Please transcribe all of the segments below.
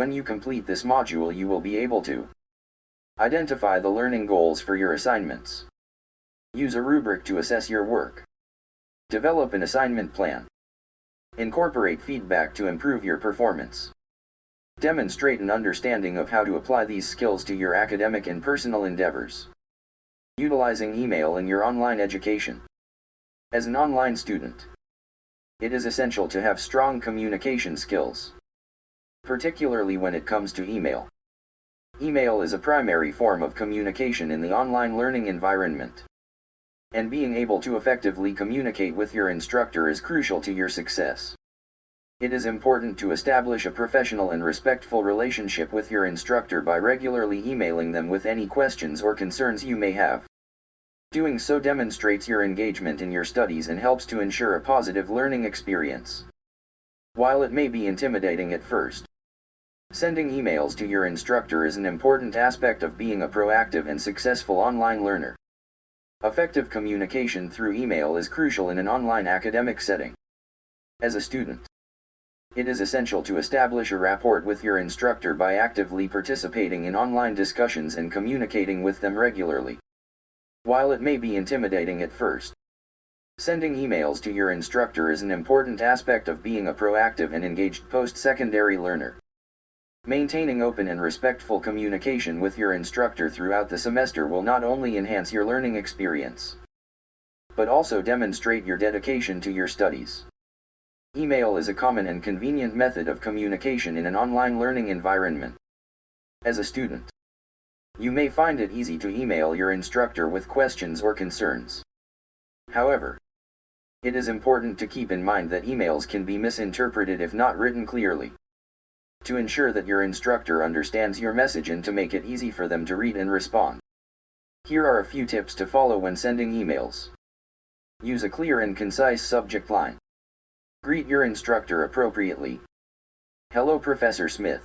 When you complete this module, you will be able to identify the learning goals for your assignments, use a rubric to assess your work, develop an assignment plan, incorporate feedback to improve your performance, demonstrate an understanding of how to apply these skills to your academic and personal endeavors, utilizing email in your online education. As an online student, it is essential to have strong communication skills, particularly when it comes to email. Email is a primary form of communication in the online learning environment, and being able to effectively communicate with your instructor is crucial to your success. It is important to establish a professional and respectful relationship with your instructor by regularly emailing them with any questions or concerns you may have. Doing so demonstrates your engagement in your studies and helps to ensure a positive learning experience. While it may be intimidating at first, sending emails to your instructor is an important aspect of being a proactive and successful online learner. Effective communication through email is crucial in an online academic setting. As a student, it is essential to establish a rapport with your instructor by actively participating in online discussions and communicating with them regularly. While it may be intimidating at first, sending emails to your instructor is an important aspect of being a proactive and engaged post-secondary learner. Maintaining open and respectful communication with your instructor throughout the semester will not only enhance your learning experience, but also demonstrate your dedication to your studies. Email is a common and convenient method of communication in an online learning environment. As a student, you may find it easy to email your instructor with questions or concerns. However, it is important to keep in mind that emails can be misinterpreted if not written clearly. To ensure that your instructor understands your message and to make it easy for them to read and respond, here are a few tips to follow when sending emails. Use a clear and concise subject line. Greet your instructor appropriately. Hello, Professor Smith.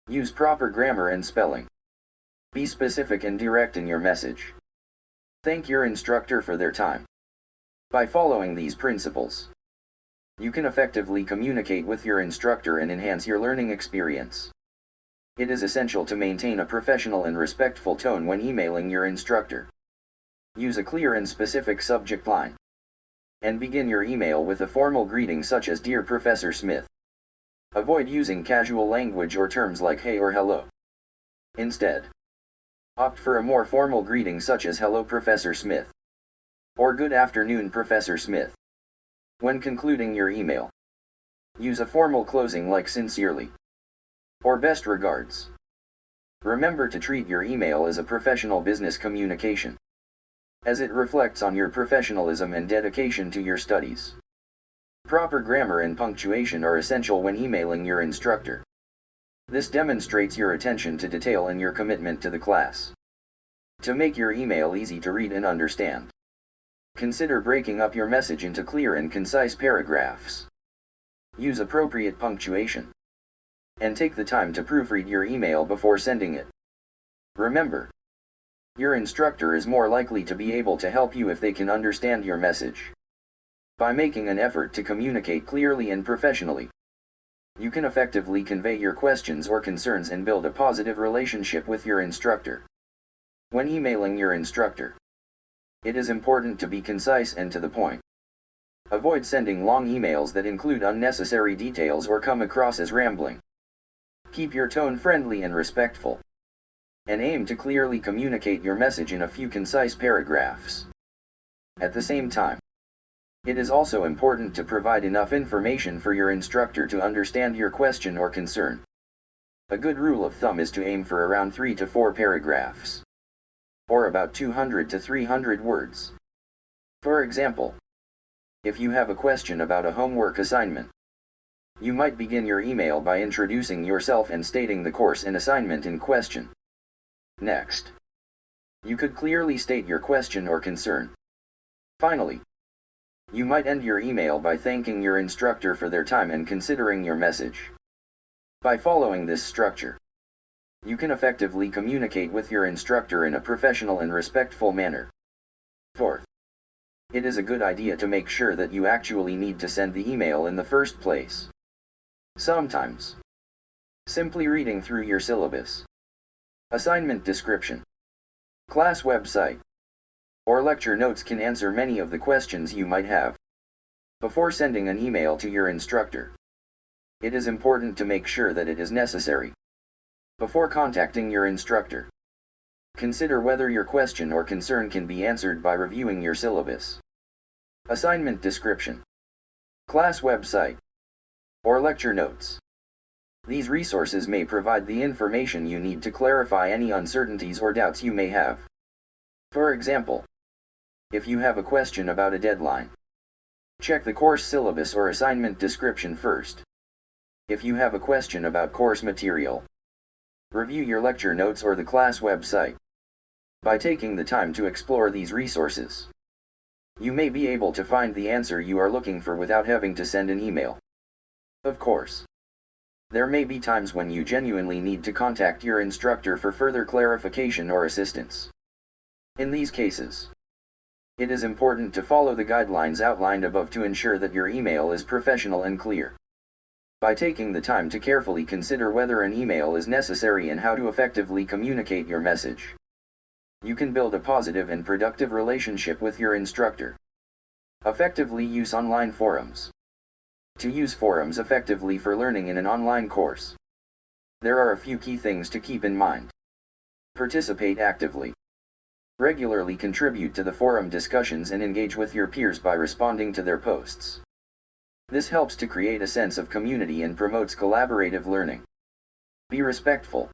Use proper grammar and spelling. Be specific and direct in your message. Thank your instructor for their time. By following these principles, you can effectively communicate with your instructor and enhance your learning experience. It is essential to maintain a professional and respectful tone when emailing your instructor. Use a clear and specific subject line, and begin your email with a formal greeting such as "Dear Professor Smith." Avoid using casual language or terms like "hey" or "hello." Instead, opt for a more formal greeting such as "Hello, Professor Smith," or "Good afternoon, Professor Smith." When concluding your email, use a formal closing like "Sincerely" or "Best regards." Remember to treat your email as a professional business communication, as it reflects on your professionalism and dedication to your studies. Proper grammar and punctuation are essential when emailing your instructor. This demonstrates your attention to detail and your commitment to the class. To make your email easy to read and understand, consider breaking up your message into clear and concise paragraphs. Use appropriate punctuation, and take the time to proofread your email before sending it. Remember, your instructor is more likely to be able to help you if they can understand your message. By making an effort to communicate clearly and professionally, you can effectively convey your questions or concerns and build a positive relationship with your instructor. When emailing your instructor, it is important to be concise and to the point. Avoid sending long emails that include unnecessary details or come across as rambling. Keep your tone friendly and respectful, and aim to clearly communicate your message in a few concise paragraphs. At the same time, it is also important to provide enough information for your instructor to understand your question or concern. A good rule of thumb is to aim for around 3 to 4 paragraphs, or about 200 to 300 words. For example, if you have a question about a homework assignment, you might begin your email by introducing yourself and stating the course and assignment in question. Next, you could clearly state your question or concern. Finally, you might end your email by thanking your instructor for their time and considering your message. By following this structure, you can effectively communicate with your instructor in a professional and respectful manner. Fourth, it is a good idea to make sure that you actually need to send the email in the first place. Sometimes, Simply reading through your syllabus, assignment description, class website, or lecture notes can answer many of the questions you might have. Before sending an email to your instructor, it is important to make sure that it is necessary. Before contacting your instructor, consider whether your question or concern can be answered by reviewing your syllabus, assignment description, class website, or lecture notes. These resources may provide the information you need to clarify any uncertainties or doubts you may have. For example, if you have a question about a deadline, check the course syllabus or assignment description first. If you have a question about course material, review your lecture notes or the class website. By taking the time to explore these resources, you may be able to find the answer you are looking for without having to send an email. Of course, there may be times when you genuinely need to contact your instructor for further clarification or assistance. In these cases, it is important to follow the guidelines outlined above to ensure that your email is professional and clear. By taking the time to carefully consider whether an email is necessary and how to effectively communicate your message, you can build a positive and productive relationship with your instructor. Effectively use online forums. To use forums effectively for learning in an online course, there are a few key things to keep in mind. Participate actively. Regularly contribute to the forum discussions and engage with your peers by responding to their posts. This helps to create a sense of community and promotes collaborative learning. Be respectful.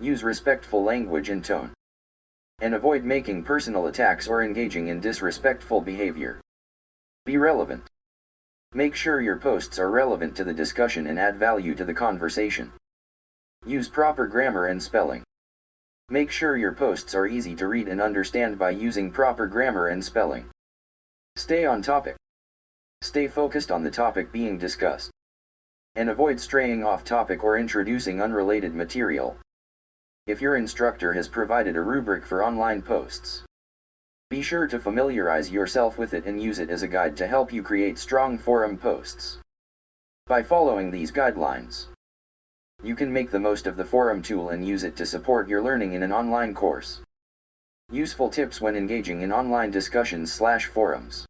Use respectful language and tone, and avoid making personal attacks or engaging in disrespectful behavior. Be relevant. Make sure your posts are relevant to the discussion and add value to the conversation. Use proper grammar and spelling. Make sure your posts are easy to read and understand by using proper grammar and spelling. Stay on topic. Stay focused on the topic being discussed, and avoid straying off topic or introducing unrelated material. If your instructor has provided a rubric for online posts, be sure to familiarize yourself with it and use it as a guide to help you create strong forum posts. By following these guidelines, you can make the most of the forum tool and use it to support your learning in an online course. Useful tips when engaging in online discussions/forums.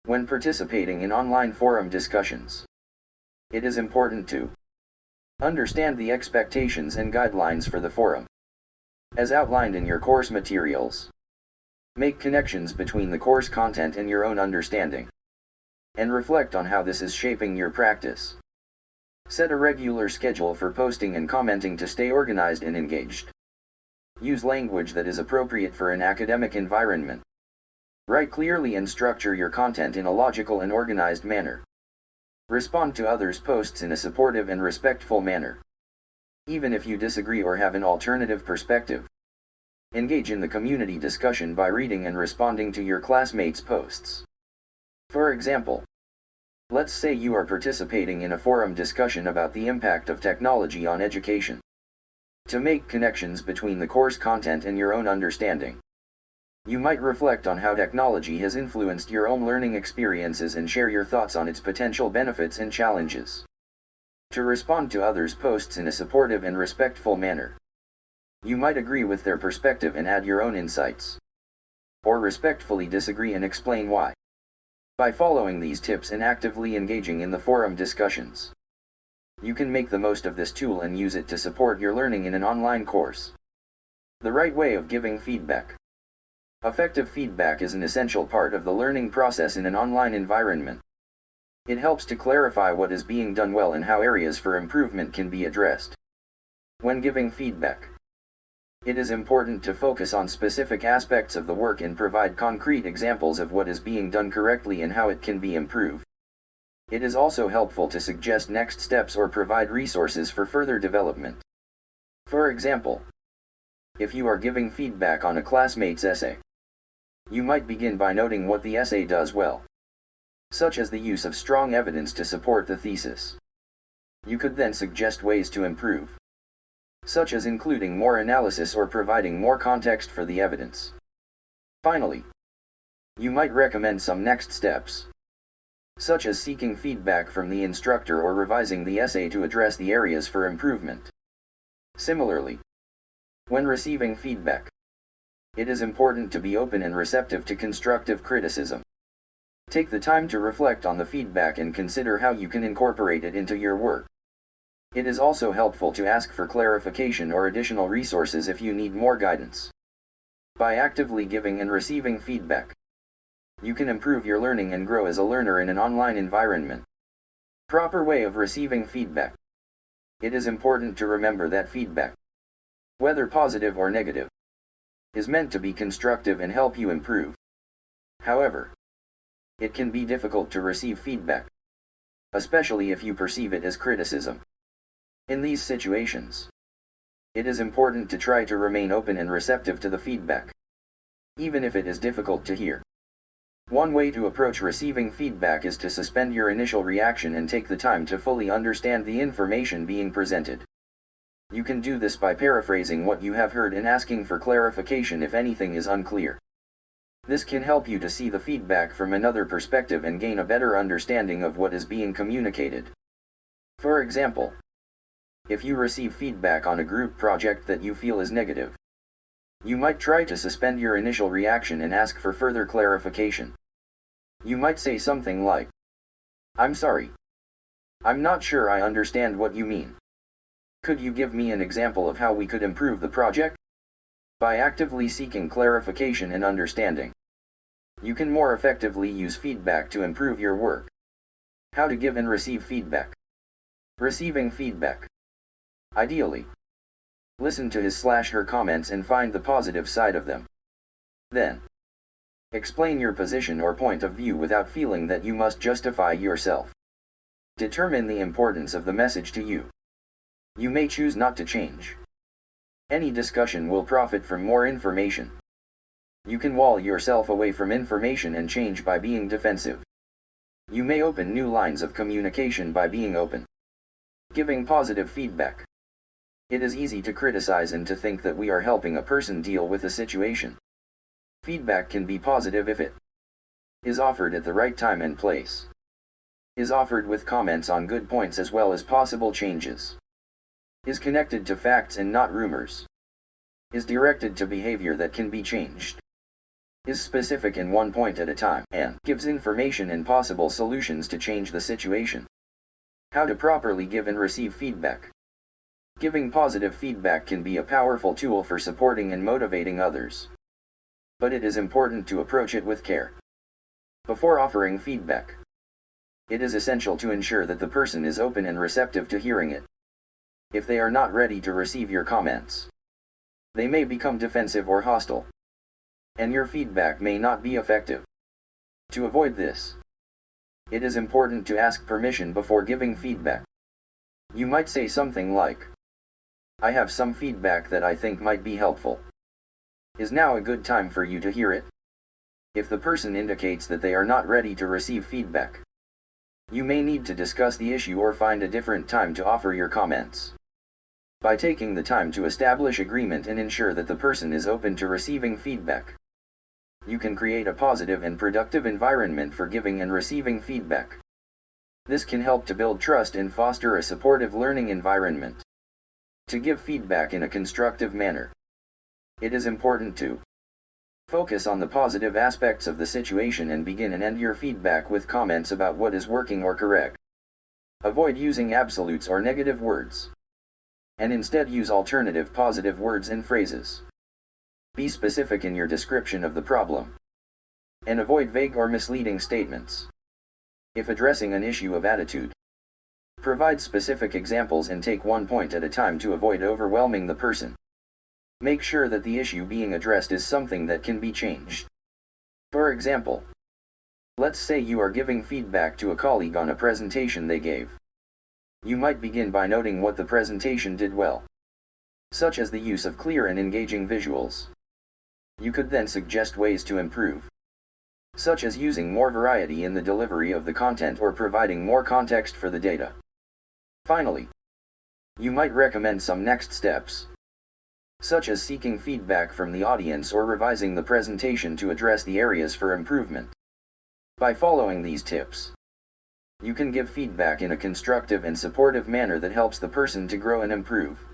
When participating in online forum discussions, it is important to understand the expectations and guidelines for the forum, as outlined in your course materials. Make connections between the course content and your own understanding, and reflect on how this is shaping your practice. Set a regular schedule for posting and commenting to stay organized and engaged. Use language that is appropriate for an academic environment. Write clearly and structure your content in a logical and organized manner. Respond to others' posts in a supportive and respectful manner, even if you disagree or have an alternative perspective. Engage in the community discussion by reading and responding to your classmates' posts. For example, let's say you are participating in a forum discussion about the impact of technology on education. To make connections between the course content and your own understanding, you might reflect on how technology has influenced your own learning experiences and share your thoughts on its potential benefits and challenges. To respond to others' posts in a supportive and respectful manner, you might agree with their perspective and add your own insights, or respectfully disagree and explain why. By following these tips and actively engaging in the forum discussions, you can make the most of this tool and use it to support your learning in an online course. The right way of giving feedback. Effective feedback is an essential part of the learning process in an online environment. It helps to clarify what is being done well and how areas for improvement can be addressed. When giving feedback, it is important to focus on specific aspects of the work and provide concrete examples of what is being done correctly and how it can be improved. It is also helpful to suggest next steps or provide resources for further development. For example, if you are giving feedback on a classmate's essay, you might begin by noting what the essay does well, such as the use of strong evidence to support the thesis. You could then suggest ways to improve, such as including more analysis or providing more context for the evidence. Finally, you might recommend some next steps. such as seeking feedback from the instructor or revising the essay to address the areas for improvement. Similarly, when receiving feedback, it is important to be open and receptive to constructive criticism. Take the time to reflect on the feedback and consider how you can incorporate it into your work. It is also helpful to ask for clarification or additional resources if you need more guidance. By actively giving and receiving feedback, you can improve your learning and grow as a learner in an online environment. Proper way of receiving feedback. It is important to remember that feedback, whether positive or negative, is meant to be constructive and help you improve. However, it can be difficult to receive feedback, especially if you perceive it as criticism. In these situations, it is important to try to remain open and receptive to the feedback, even if it is difficult to hear. One way to approach receiving feedback is to suspend your initial reaction and take the time to fully understand the information being presented. You can do this by paraphrasing what you have heard and asking for clarification if anything is unclear. This can help you to see the feedback from another perspective and gain a better understanding of what is being communicated. For example, if you receive feedback on a group project that you feel is negative, you might try to suspend your initial reaction and ask for further clarification. You might say something like, "I'm sorry. I'm not sure I understand what you mean. Could you give me an example of how we could improve the project?" By actively seeking clarification and understanding, you can more effectively use feedback to improve your work. How to give and receive feedback. Receiving feedback. Ideally, listen to his/her comments and find the positive side of them. Then, explain your position or point of view without feeling that you must justify yourself. Determine the importance of the message to you. You may choose not to change. Any discussion will profit from more information. You can wall yourself away from information and change by being defensive. You may open new lines of communication by being open. Giving positive feedback. It is easy to criticize and to think that we are helping a person deal with a situation. Feedback can be positive if it is offered at the right time and place, is offered with comments on good points as well as possible changes, is connected to facts and not rumors, is directed to behavior that can be changed, is specific in one point at a time, and gives information and possible solutions to change the situation. How to properly give and receive feedback. Giving positive feedback can be a powerful tool for supporting and motivating others. But it is important to approach it with care. Before offering feedback, it is essential to ensure that the person is open and receptive to hearing it. If they are not ready to receive your comments, they may become defensive or hostile, and your feedback may not be effective. To avoid this, it is important to ask permission before giving feedback. You might say something like, "I have some feedback that I think might be helpful. Is now a good time for you to hear it?" If the person indicates that they are not ready to receive feedback, you may need to discuss the issue or find a different time to offer your comments. By taking the time to establish agreement and ensure that the person is open to receiving feedback, you can create a positive and productive environment for giving and receiving feedback. This can help to build trust and foster a supportive learning environment. To give feedback in a constructive manner, it is important to focus on the positive aspects of the situation and begin and end your feedback with comments about what is working or correct. Avoid using absolutes or negative words, and instead use alternative positive words and phrases. Be specific in your description of the problem, and avoid vague or misleading statements. If addressing an issue of attitude, provide specific examples and take one point at a time to avoid overwhelming the person. Make sure that the issue being addressed is something that can be changed. For example, let's say you are giving feedback to a colleague on a presentation they gave. You might begin by noting what the presentation did well, such as the use of clear and engaging visuals. You could then suggest ways to improve, such as using more variety in the delivery of the content or providing more context for the data. Finally, you might recommend some next steps, such as seeking feedback from the audience or revising the presentation to address the areas for improvement. By following these tips, You can give feedback in a constructive and supportive manner that helps the person to grow and improve.